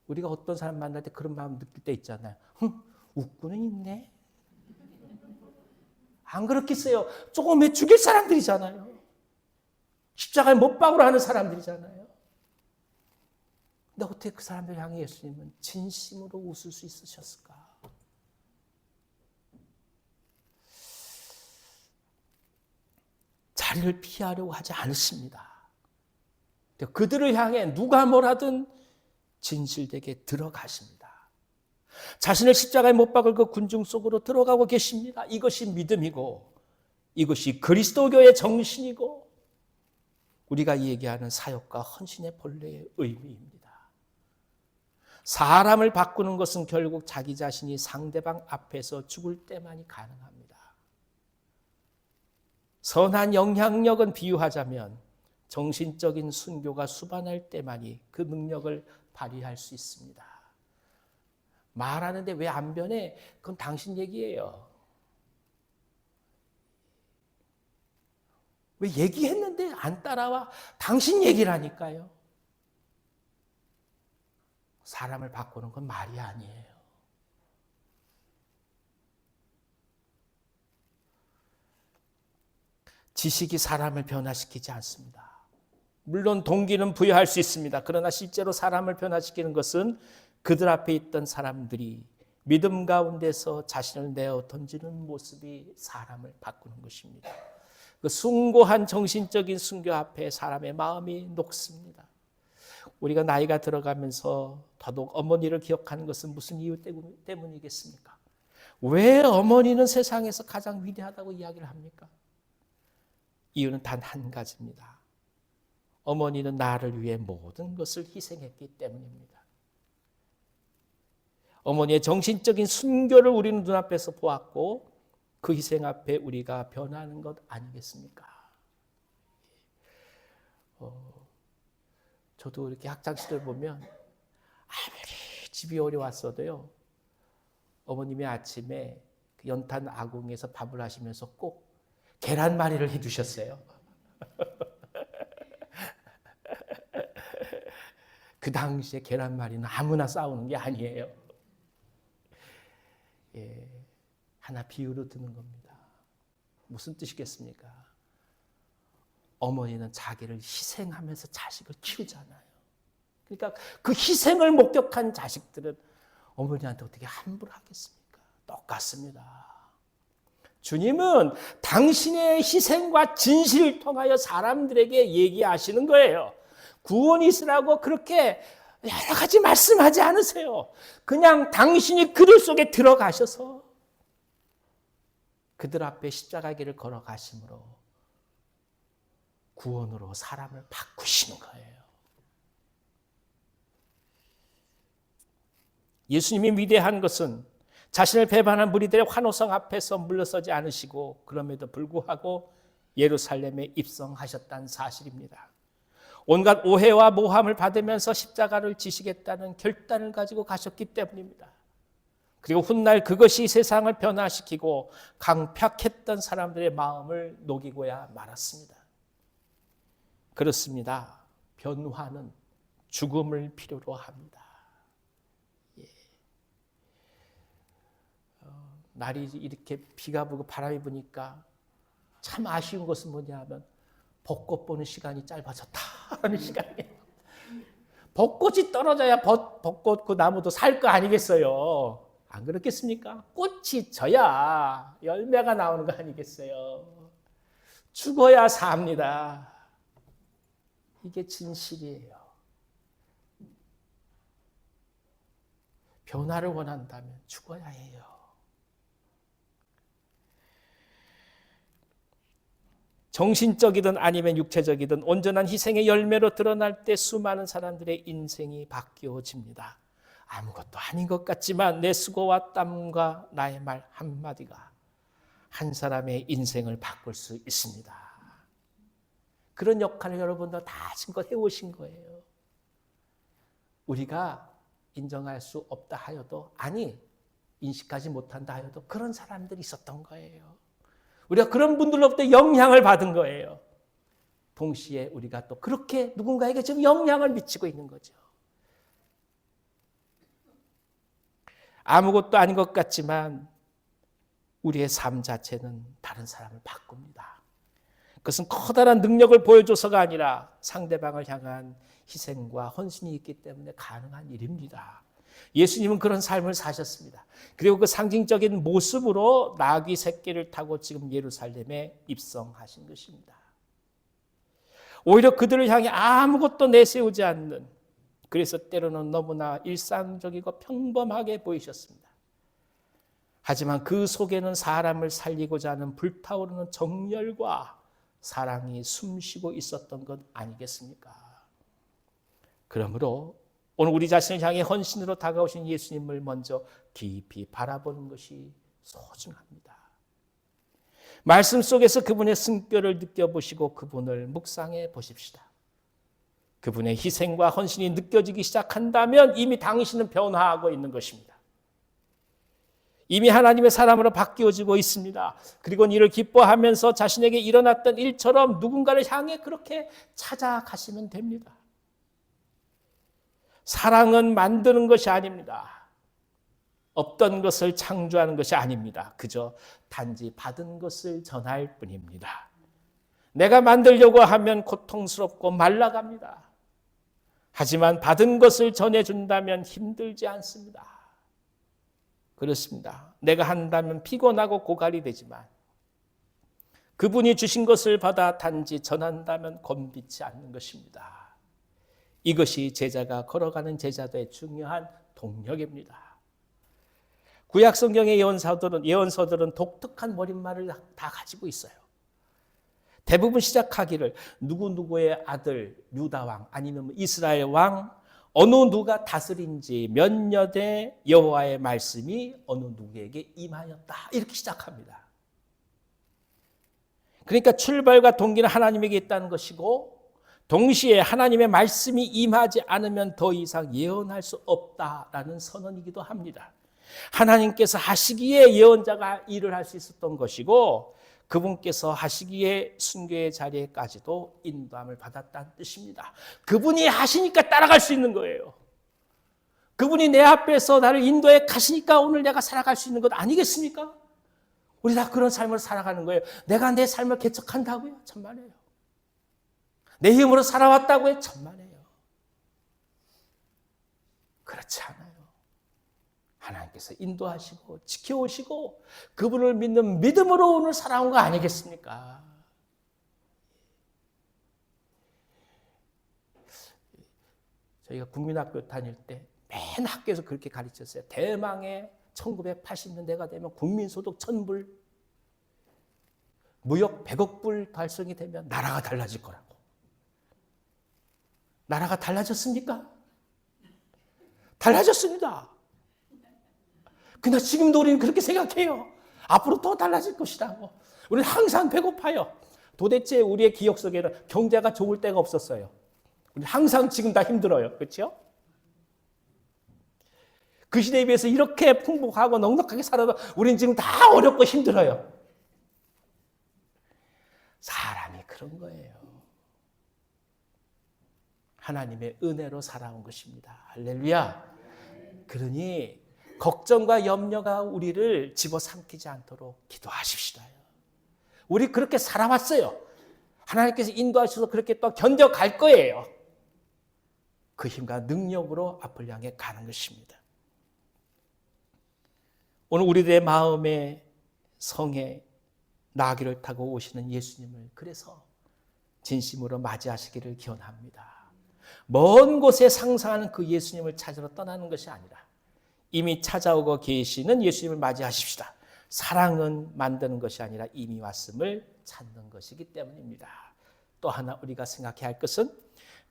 우리가 어떤 사람 만날 때 그런 마음 느낄 때 있잖아요. 웃고는 있네. 안 그렇겠어요. 조금 왜 죽일 사람들이잖아요. 십자가에 못 박으러 하는 사람들이잖아요. 근데 어떻게 그 사람들 향해 예수님은 진심으로 웃을 수 있으셨을까? 자리를 피하려고 하지 않으십니다. 그들을 향해 누가 뭐라든 진실되게 들어가십니다. 자신을 십자가에 못 박을 그 군중 속으로 들어가고 계십니다. 이것이 믿음이고 이것이 그리스도교의 정신이고 우리가 얘기하는 사역과 헌신의 본래의 의미입니다. 사람을 바꾸는 것은 결국 자기 자신이 상대방 앞에서 죽을 때만이 가능합니다. 선한 영향력은 비유하자면 정신적인 순교가 수반할 때만이 그 능력을 발휘할 수 있습니다. 말하는데 왜 안 변해? 그건 당신 얘기예요. 왜 얘기했는데 안 따라와? 당신 얘기라니까요. 사람을 바꾸는 건 말이 아니에요. 지식이 사람을 변화시키지 않습니다. 물론 동기는 부여할 수 있습니다. 그러나 실제로 사람을 변화시키는 것은 그들 앞에 있던 사람들이 믿음 가운데서 자신을 내어 던지는 모습이 사람을 바꾸는 것입니다. 그 숭고한 정신적인 순교 앞에 사람의 마음이 녹습니다. 우리가 나이가 들어가면서 더더욱 어머니를 기억하는 것은 무슨 이유 때문이겠습니까? 왜 어머니는 세상에서 가장 위대하다고 이야기를 합니까? 이유는 단 한 가지입니다. 어머니는 나를 위해 모든 것을 희생했기 때문입니다. 어머니의 정신적인 순교를 우리는 눈앞에서 보았고 그 희생 앞에 우리가 변하는 것 아니겠습니까? 저도 이렇게 학창시절 보면 아무리 집이 어려웠어도요, 어머님이 아침에 연탄 아궁에서 밥을 하시면서 꼭 계란말이를 해주셨어요. 그 당시에 계란말이는 아무나 싸우는 게 아니에요. 예, 하나 비유로 드는 겁니다. 무슨 뜻이겠습니까? 어머니는 자기를 희생하면서 자식을 키우잖아요. 그러니까 그 희생을 목격한 자식들은 어머니한테 어떻게 함부로 하겠습니까? 똑같습니다. 주님은 당신의 희생과 진실을 통하여 사람들에게 얘기하시는 거예요. 구원이 있으라고 그렇게 여러 가지 말씀하지 않으세요. 그냥 당신이 그들 속에 들어가셔서 그들 앞에 십자가 길을 걸어가심으로 구원으로 사람을 바꾸시는 거예요. 예수님이 위대한 것은 자신을 배반한 무리들의 환호성 앞에서 물러서지 않으시고 그럼에도 불구하고 예루살렘에 입성하셨다는 사실입니다. 온갖 오해와 모함을 받으면서 십자가를 지시겠다는 결단을 가지고 가셨기 때문입니다. 그리고 훗날 그것이 세상을 변화시키고 강팍했던 사람들의 마음을 녹이고야 말았습니다. 그렇습니다. 변화는 죽음을 필요로 합니다. 날이 이렇게 비가 부고 바람이 부니까 참 아쉬운 것은 뭐냐 하면 벚꽃 보는 시간이 짧아졌다는 시간이에요. 벚꽃이 떨어져야 벚꽃 그 나무도 살 거 아니겠어요? 안 그렇겠습니까? 꽃이 져야 열매가 나오는 거 아니겠어요? 죽어야 삽니다. 이게 진실이에요. 변화를 원한다면 죽어야 해요. 정신적이든 아니면 육체적이든 온전한 희생의 열매로 드러날 때 수많은 사람들의 인생이 바뀌어집니다. 아무것도 아닌 것 같지만 내 수고와 땀과 나의 말 한마디가 한 사람의 인생을 바꿀 수 있습니다. 그런 역할을 여러분도 다 지금껏 해오신 거예요. 우리가 인정할 수 없다 하여도, 아니 인식하지 못한다 하여도 그런 사람들이 있었던 거예요. 우리가 그런 분들로부터 영향을 받은 거예요. 동시에 우리가 또 그렇게 누군가에게 지금 영향을 미치고 있는 거죠. 아무것도 아닌 것 같지만 우리의 삶 자체는 다른 사람을 바꿉니다. 그것은 커다란 능력을 보여줘서가 아니라 상대방을 향한 희생과 헌신이 있기 때문에 가능한 일입니다. 예수님은 그런 삶을 사셨습니다. 그리고 그 상징적인 모습으로 나귀 새끼를 타고 지금 예루살렘에 입성하신 것입니다. 오히려 그들을 향해 아무것도 내세우지 않는, 그래서 때로는 너무나 일상적이고 평범하게 보이셨습니다. 하지만 그 속에는 사람을 살리고자 하는 불타오르는 정열과 사랑이 숨쉬고 있었던 것 아니겠습니까? 그러므로 오늘 우리 자신을 향해 헌신으로 다가오신 예수님을 먼저 깊이 바라보는 것이 소중합니다. 말씀 속에서 그분의 승뼈를 느껴보시고 그분을 묵상해 보십시다. 그분의 희생과 헌신이 느껴지기 시작한다면 이미 당신은 변화하고 있는 것입니다. 이미 하나님의 사람으로 바뀌어지고 있습니다. 그리고 이를 기뻐하면서 자신에게 일어났던 일처럼 누군가를 향해 그렇게 찾아가시면 됩니다. 사랑은 만드는 것이 아닙니다. 없던 것을 창조하는 것이 아닙니다. 그저 단지 받은 것을 전할 뿐입니다. 내가 만들려고 하면 고통스럽고 말라갑니다. 하지만 받은 것을 전해준다면 힘들지 않습니다. 그렇습니다. 내가 한다면 피곤하고 고갈이 되지만 그분이 주신 것을 받아 단지 전한다면 곤비치 않는 것입니다. 이것이 제자가 걸어가는 제자도의 중요한 동력입니다. 구약 성경의 예언서들은 독특한 머릿말을 다 가지고 있어요. 대부분 시작하기를 누구누구의 아들 유다 왕 아니면 이스라엘 왕 어느 누가 다스린 지 몇 년에 여호와의 말씀이 어느 누구에게 임하였다. 이렇게 시작합니다. 그러니까 출발과 동기는 하나님에게 있다는 것이고 동시에 하나님의 말씀이 임하지 않으면 더 이상 예언할 수 없다라는 선언이기도 합니다. 하나님께서 하시기에 예언자가 일을 할 수 있었던 것이고 그분께서 하시기에 순교의 자리에까지도 인도함을 받았다는 뜻입니다. 그분이 하시니까 따라갈 수 있는 거예요. 그분이 내 앞에서 나를 인도해 가시니까 오늘 내가 살아갈 수 있는 것 아니겠습니까? 우리 다 그런 삶을 살아가는 거예요. 내가 내 삶을 개척한다고요? 천만에요. 내 힘으로 살아왔다고요? 천만에요. 그렇지 않아요. 하나님께서 인도하시고 지켜오시고 그분을 믿는 믿음으로 오늘 살아온 거 아니겠습니까? 저희가 국민학교 다닐 때 맨 학교에서 그렇게 가르쳤어요. 대망의 1980년대가 되면 국민소득 1,000불, 무역 100억 불 달성이 되면 나라가 달라질 거라고. 나라가 달라졌습니까? 달라졌습니다. 그러나 지금도 우리는 그렇게 생각해요. 앞으로 더 달라질 것이라고. 우리는 항상 배고파요. 도대체 우리의 기억 속에는 경제가 좋을 때가 없었어요. 우리는 항상 지금 다 힘들어요. 그렇죠? 그 시대에 비해서 이렇게 풍부하고 넉넉하게 살아도 우리는 지금 다 어렵고 힘들어요. 사람이 그런 거예요. 하나님의 은혜로 살아온 것입니다. 할렐루야. 그러니 걱정과 염려가 우리를 집어삼키지 않도록 기도하십시다. 우리 그렇게 살아왔어요. 하나님께서 인도하셔서 그렇게 또 견뎌갈 거예요. 그 힘과 능력으로 앞을 향해 가는 것입니다. 오늘 우리들의 마음에 성에 나귀를 타고 오시는 예수님을 그래서 진심으로 맞이하시기를 기원합니다. 먼 곳에 상상하는 그 예수님을 찾으러 떠나는 것이 아니라 이미 찾아오고 계시는 예수님을 맞이하십시다. 사랑은 만드는 것이 아니라 이미 왔음을 찾는 것이기 때문입니다. 또 하나 우리가 생각해야 할 것은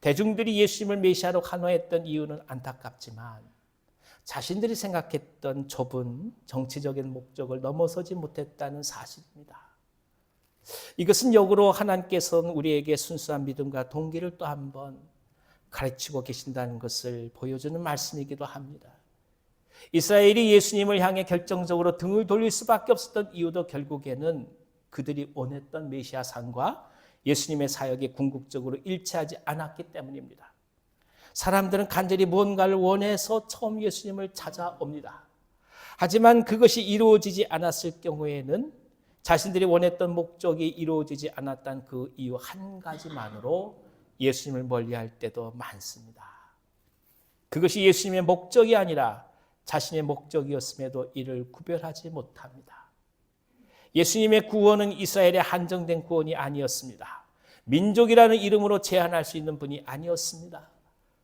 대중들이 예수님을 메시아로 환호했던 이유는 안타깝지만 자신들이 생각했던 좁은 정치적인 목적을 넘어서지 못했다는 사실입니다. 이것은 역으로 하나님께서는 우리에게 순수한 믿음과 동기를 또 한번 가르치고 계신다는 것을 보여주는 말씀이기도 합니다. 이스라엘이 예수님을 향해 결정적으로 등을 돌릴 수밖에 없었던 이유도 결국에는 그들이 원했던 메시아상과 예수님의 사역이 궁극적으로 일치하지 않았기 때문입니다. 사람들은 간절히 무언가를 원해서 처음 예수님을 찾아옵니다. 하지만 그것이 이루어지지 않았을 경우에는 자신들이 원했던 목적이 이루어지지 않았다는 그 이유 한 가지만으로 예수님을 멀리할 때도 많습니다. 그것이 예수님의 목적이 아니라 자신의 목적이었음에도 이를 구별하지 못합니다. 예수님의 구원은 이스라엘에 한정된 구원이 아니었습니다. 민족이라는 이름으로 제한할 수 있는 분이 아니었습니다.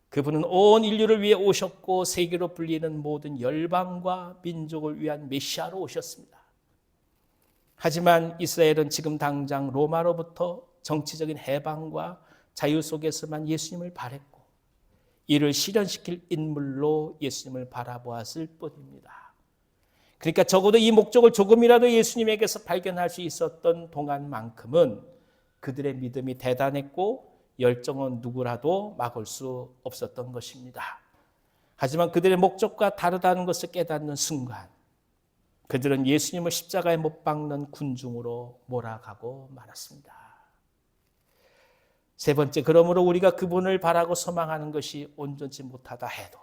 그분은 온 인류를 위해 오셨고 세계로 불리는 모든 열방과 민족을 위한 메시아로 오셨습니다. 하지만 이스라엘은 지금 당장 로마로부터 정치적인 해방과 자유 속에서만 예수님을 바랬고 이를 실현시킬 인물로 예수님을 바라보았을 뿐입니다. 그러니까 적어도 이 목적을 조금이라도 예수님에게서 발견할 수 있었던 동안만큼은 그들의 믿음이 대단했고 열정은 누구라도 막을 수 없었던 것입니다. 하지만 그들의 목적과 다르다는 것을 깨닫는 순간 그들은 예수님을 십자가에 못 박는 군중으로 몰아가고 말았습니다. 세 번째, 그러므로 우리가 그분을 바라고 소망하는 것이 온전치 못하다 해도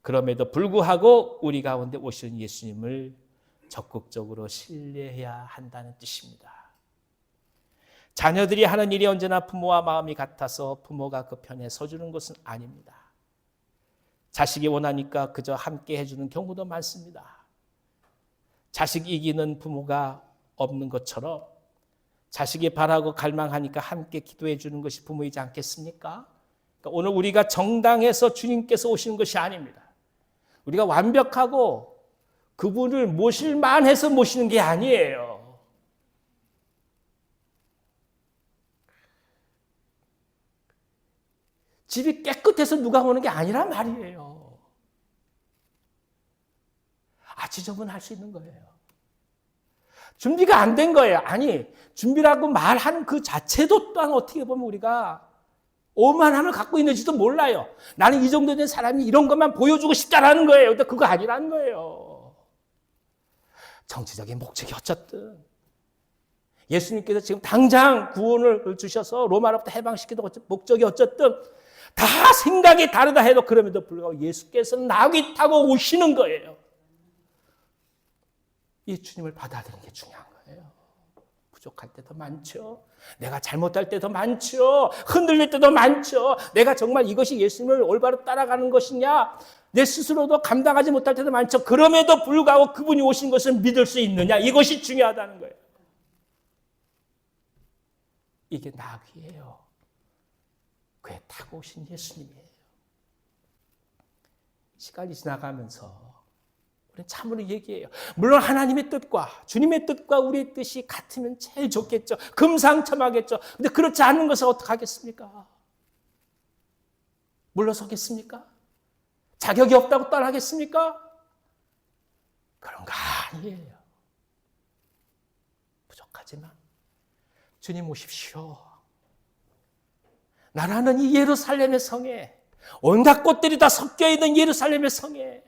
그럼에도 불구하고 우리 가운데 오신 예수님을 적극적으로 신뢰해야 한다는 뜻입니다. 자녀들이 하는 일이 언제나 부모와 마음이 같아서 부모가 그 편에 서주는 것은 아닙니다. 자식이 원하니까 그저 함께 해주는 경우도 많습니다. 자식 이기는 부모가 없는 것처럼 자식이 바라고 갈망하니까 함께 기도해 주는 것이 부모이지 않겠습니까? 그러니까 오늘 우리가 정당해서 주님께서 오시는 것이 아닙니다. 우리가 완벽하고 그분을 모실 만해서 모시는 게 아니에요. 집이 깨끗해서 누가 오는 게 아니란 말이에요. 지저분할 수 있는 거예요. 준비가 안 된 거예요. 아니, 준비라고 말한 그 자체도 또한 어떻게 보면 우리가 오만함을 갖고 있는지도 몰라요. 나는 이 정도 된 사람이 이런 것만 보여주고 싶다라는 거예요. 근데 그거 아니라는 거예요. 정치적인 목적이 어쨌든 예수님께서 지금 당장 구원을 주셔서 로마로부터 해방시키는 목적이 어쨌든 다 생각이 다르다 해도 그럼에도 불구하고 예수께서는 나귀 타고 오시는 거예요. 이 주님을 받아들이는 게 중요한 거예요. 부족할 때도 많죠. 내가 잘못할 때도 많죠. 흔들릴 때도 많죠. 내가 정말 이것이 예수님을 올바로 따라가는 것이냐 내 스스로도 감당하지 못할 때도 많죠. 그럼에도 불구하고 그분이 오신 것을 믿을 수 있느냐 이것이 중요하다는 거예요. 이게 나귀예요. 그에 타고 오신 예수님이에요. 시간이 지나가면서 우리는 참으로 얘기해요. 물론 하나님의 뜻과 주님의 뜻과 우리의 뜻이 같으면 제일 좋겠죠. 금상첨화겠죠. 근데 그렇지 않은 것을 어떻게 하겠습니까? 물러서겠습니까? 자격이 없다고 떠나겠습니까? 그런 거 아니에요. 부족하지만 주님 오십시오. 나라는 이 예루살렘의 성에 온갖 꽃들이 다 섞여 있는 예루살렘의 성에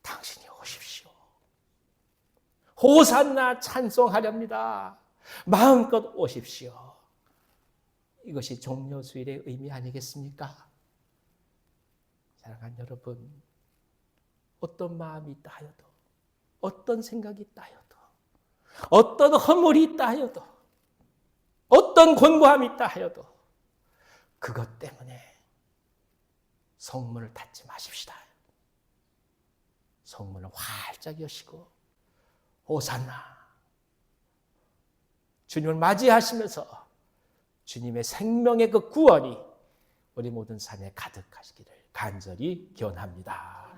당신이 오십시오. 호산나 찬송하렵니다. 마음껏 오십시오. 이것이 종려주일의 의미 아니겠습니까? 사랑하는 여러분, 어떤 마음이 있다 하여도 어떤 생각이 있다 하여도 어떤 허물이 있다 하여도 어떤 권고함이 있다 하여도 그것 때문에 성문을 닫지 마십시다. 성문을 활짝 여시고 호산나 주님을 맞이하시면서 주님의 생명의 그 구원이 우리 모든 삶에 가득하시기를 간절히 기원합니다.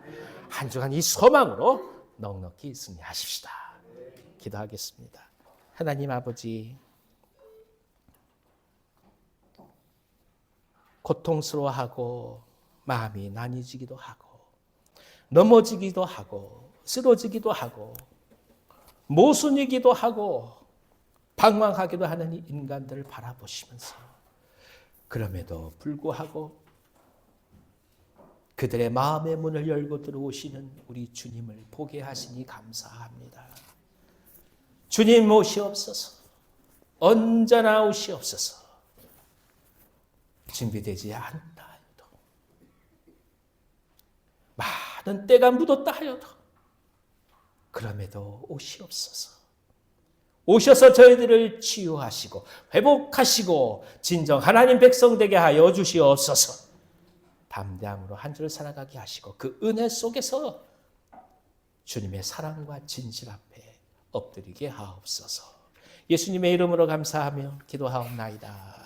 한 주간 이 소망으로 넉넉히 승리하십시다. 기도하겠습니다. 하나님 아버지, 고통스러워하고 마음이 나뉘지기도 하고 넘어지기도 하고 쓰러지기도 하고 모순이기도 하고 방황하기도 하는 이 인간들을 바라보시면서 그럼에도 불구하고 그들의 마음의 문을 열고 들어오시는 우리 주님을 보게 하시니 감사합니다. 주님 오시옵소서. 언제나 오시옵소서. 준비되지 않다 하여도 많은 때가 묻었다 하여도 그럼에도 오시옵소서. 오셔서 저희들을 치유하시고 회복하시고 진정 하나님 백성 되게 하여 주시옵소서. 담대함으로 한 주를 살아가게 하시고 그 은혜 속에서 주님의 사랑과 진실 앞에 엎드리게 하옵소서. 예수님의 이름으로 감사하며 기도하옵나이다.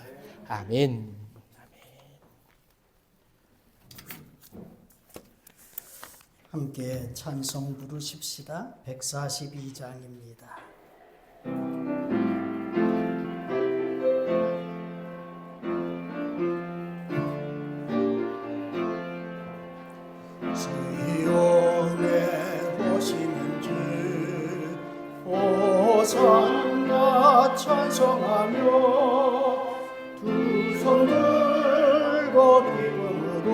아멘. 함께 찬송 부르십시다. 142장입니다. 시온의 두 손 들고 기쁨으로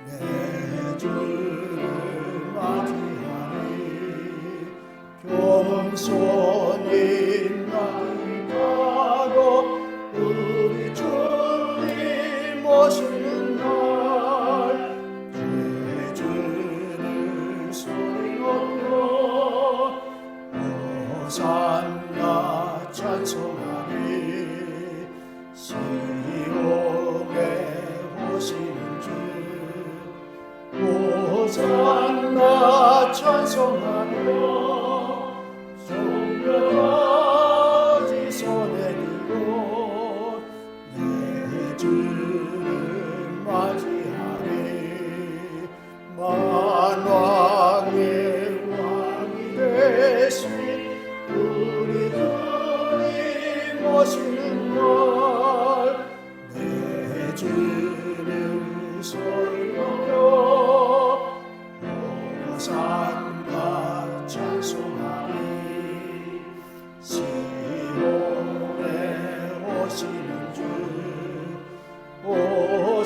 내 주를 맞이하리. 겸손히 나아가고 우리 주님 오시는 날 주의 주를 소리 높여 호산나 찬송하리. 시온에 오시는 주 호산나 찬송하며 손뼉까지 손에 들고 내 주를 맞이하리. 만왕의 왕이 되신 우리 주님 오시는 날 내 주를 소리 높여 호산나 찬송하리. 시온에 오시는 주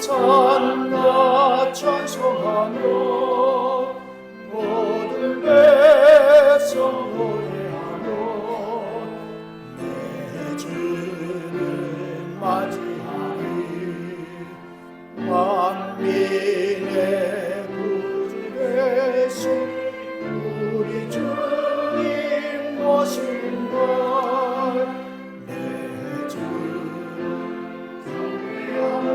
호산나 찬송하며 모든 백성 노래하며 내 주를 맞이하리. 만민의 구주 되신 우리 주님 오시는 날 내 주를 경배하며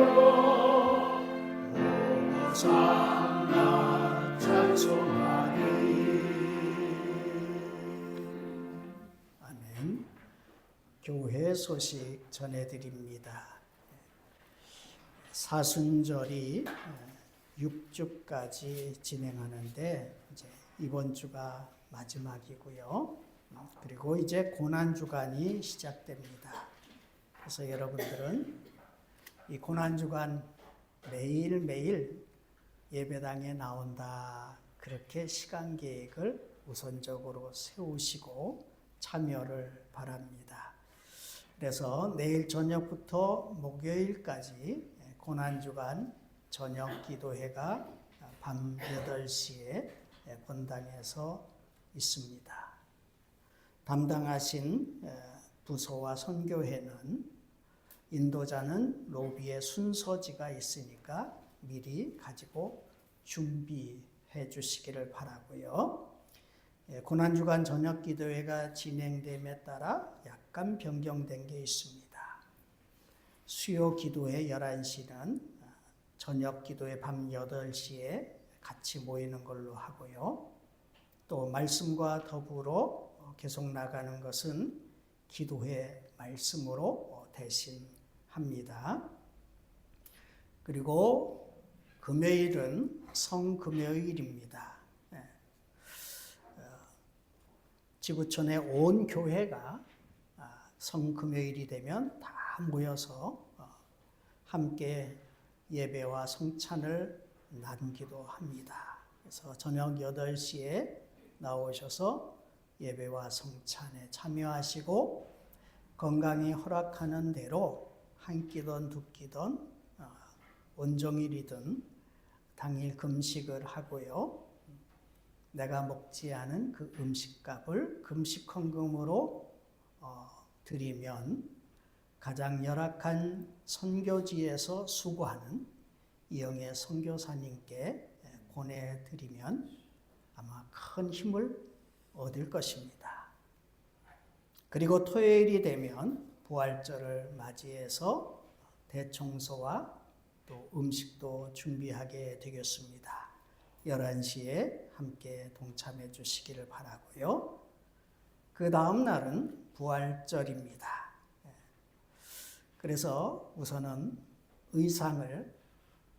호산나 찬송하리. 아멘. 교회 소식 전해드립니다. 사순절이 6주까지 진행하는데 이제 이번 주가 마지막이고요. 그리고 이제 고난주간이 시작됩니다. 그래서 여러분들은 이 고난주간 매일매일 예배당에 나온다. 그렇게 시간 계획을 우선적으로 세우시고 참여를 바랍니다. 그래서 내일 저녁부터 목요일까지 고난주간 저녁 기도회가 밤 8시에 본당에서 있습니다. 담당하신 부서와 선교회는 인도자는 로비에 순서지가 있으니까 미리 가지고 준비해 주시기를 바라고요. 고난주간 저녁 기도회가 진행됨에 따라 약간 변경된 게 있습니다. 수요 기도회 11시는 저녁 기도회 밤 8시에 같이 모이는 걸로 하고요. 또 말씀과 더불어 계속 나가는 것은 기도회 말씀으로 대신합니다. 그리고 금요일은 성금요일입니다. 지구촌의 온 교회가 성금요일이 되면 다 모여서 함께 예배와 성찬을 나누기도 합니다. 그래서 저녁 8시에 나오셔서 예배와 성찬에 참여하시고 건강이 허락하는 대로 한 끼든 두 끼든 온종일이든 당일 금식을 하고요. 내가 먹지 않은 그 음식값을 금식헌금으로 드리면 가장 열악한 선교지에서 수고하는 이영애 선교사님께 보내드리면 아마 큰 힘을 얻을 것입니다. 그리고 토요일이 되면 부활절을 맞이해서 대청소와 또 음식도 준비하게 되겠습니다. 11시에 함께 동참해 주시기를 바라고요. 그 다음 날은 부활절입니다. 그래서 우선은 의상을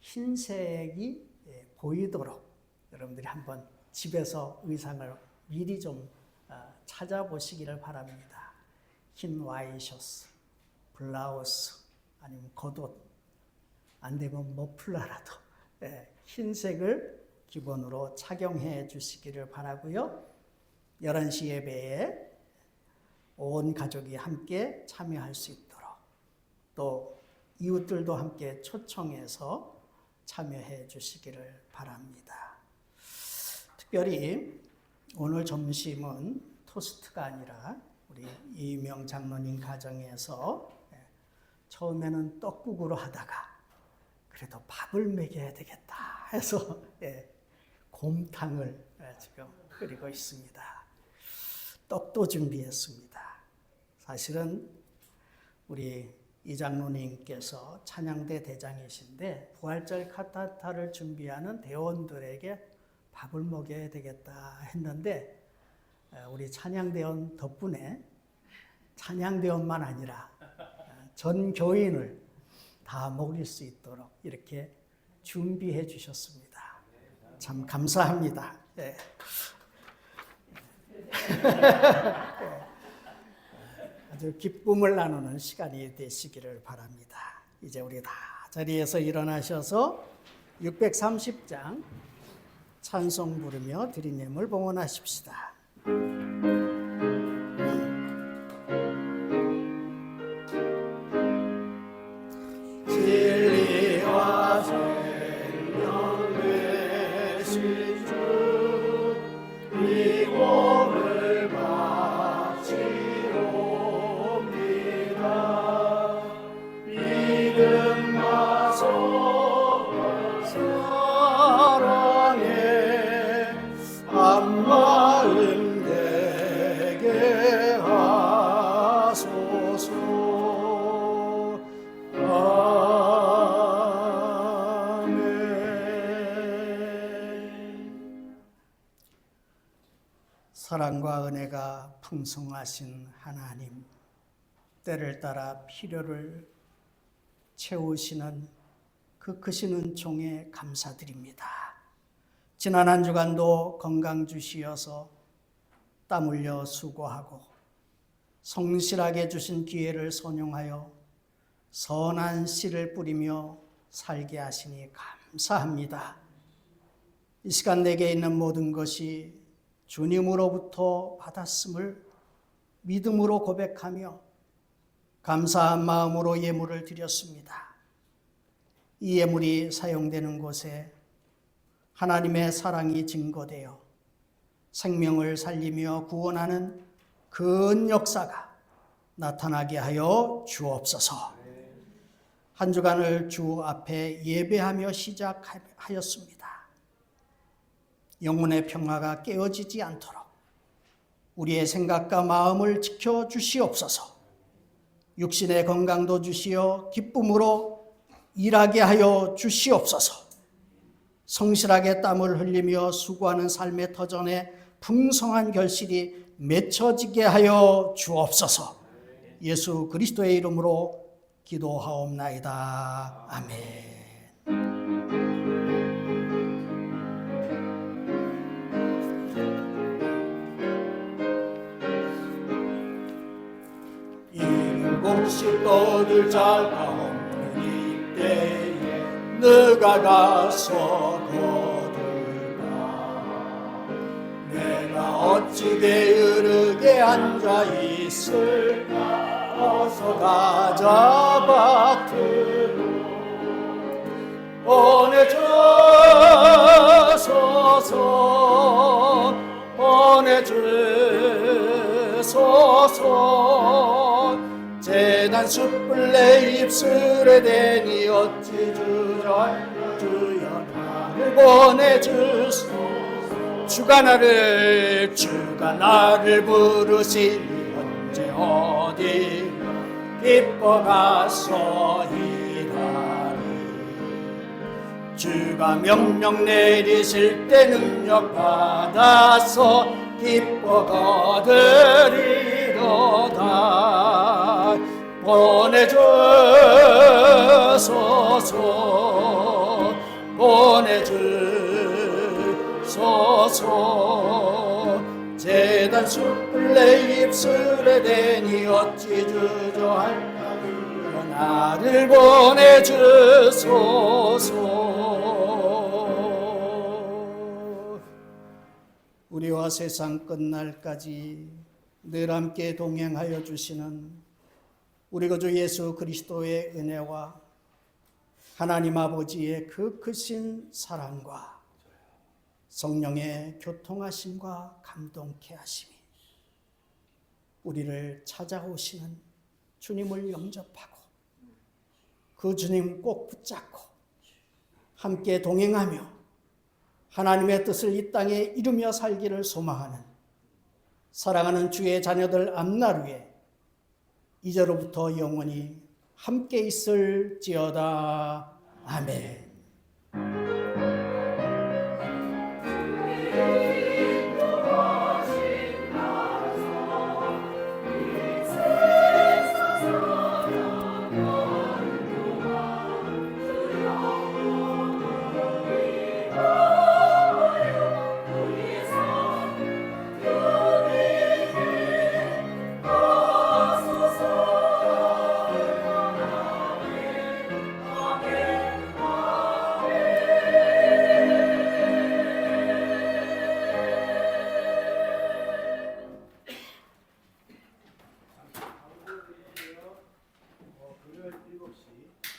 흰색이 보이도록 여러분들이 한번 집에서 의상을 미리 좀 찾아보시기를 바랍니다. 흰 와이셔츠, 블라우스, 아니면 겉옷, 안 되면 머플러라도 흰색을 기본으로 착용해 주시기를 바라고요. 11시 예배에 온 가족이 함께 참여할 수 있도록 또 이웃들도 함께 초청해서 참여해 주시기를 바랍니다. 특별히 오늘 점심은 토스트가 아니라 우리 이명 장로님 가정에서 처음에는 떡국으로 하다가 그래도 밥을 먹여야 되겠다 해서 곰탕을 지금 끓이고 있습니다. 떡도 준비했습니다. 사실은 우리 이 장로님께서 찬양대 대장이신데 부활절 카타타를 준비하는 대원들에게 밥을 먹여야 되겠다 했는데 우리 찬양대원 덕분에 찬양대원만 아니라 전 교인을 다 먹일 수 있도록 이렇게 준비해 주셨습니다. 참 감사합니다. 네. 아주 기쁨을 나누는 시간이 되시기를 바랍니다. 이제 우리 다 자리에서 일어나셔서 630장 찬송 부르며 드린 예물 봉헌하십시다. 진리와 생명 되신 주, 이 몸을 바치옵니다. 믿음과 소망 사랑에 한마음 되게 하소서. 사랑과 은혜가 풍성하신 하나님, 때를 따라 필요를 채우시는 그 크신 은총에 감사드립니다. 지난 한 주간도 건강 주시어서 땀 흘려 수고하고 성실하게 주신 기회를 선용하여 선한 씨를 뿌리며 살게 하시니 감사합니다. 이 시간 내게 있는 모든 것이 주님으로부터 받았음을 믿음으로 고백하며 감사한 마음으로 예물을 드렸습니다. 이 예물이 사용되는 곳에 하나님의 사랑이 증거되어 생명을 살리며 구원하는 큰 역사가 나타나게 하여 주옵소서. 한 주간을 주 앞에 예배하며 시작하였습니다. 영혼의 평화가 깨어지지 않도록 우리의 생각과 마음을 지켜주시옵소서. 육신의 건강도 주시어 기쁨으로 일하게 하여 주시옵소서. 성실하게 땀을 흘리며 수고하는 삶의 터전에 풍성한 결실이 맺혀지게 하여 주옵소서. 예수 그리스도의 이름으로 기도하옵나이다. 아멘. 일곱씩 떠들 자가 없는 이때에 너가 가서 거둘까. 내가 어찌 게으르게 앉아 있을까. 어서 가자 밭으로 보내주소서. 보내주소서. 재단 숯불 내 입술에 대니 어찌 주저앉아. 주여 나를 보내주소서. 주가 나를 부르시니 언제 어디 기뻐 가서 일하리. 주가 명령 내리실 때 능력 받아서 기뻐 거두리로다. 보내주소서. 보내주소서. 재단 숯불 내 입술에 대니 어찌 주저할까. 나를 보내주소서. 우리와 세상 끝날까지 늘 함께 동행하여 주시는 우리 구주 예수 그리스도의 은혜와 하나님 아버지의 그 크신 사랑과 성령의 교통하심과 감동케 하심이 우리를 찾아오시는 주님을 영접하고 그 주님 꼭 붙잡고 함께 동행하며 하나님의 뜻을 이 땅에 이루며 살기를 소망하는 사랑하는 주의 자녀들 앞날 위에 이제로부터 영원히 함께 있을지어다. 아멘. 금요일 7시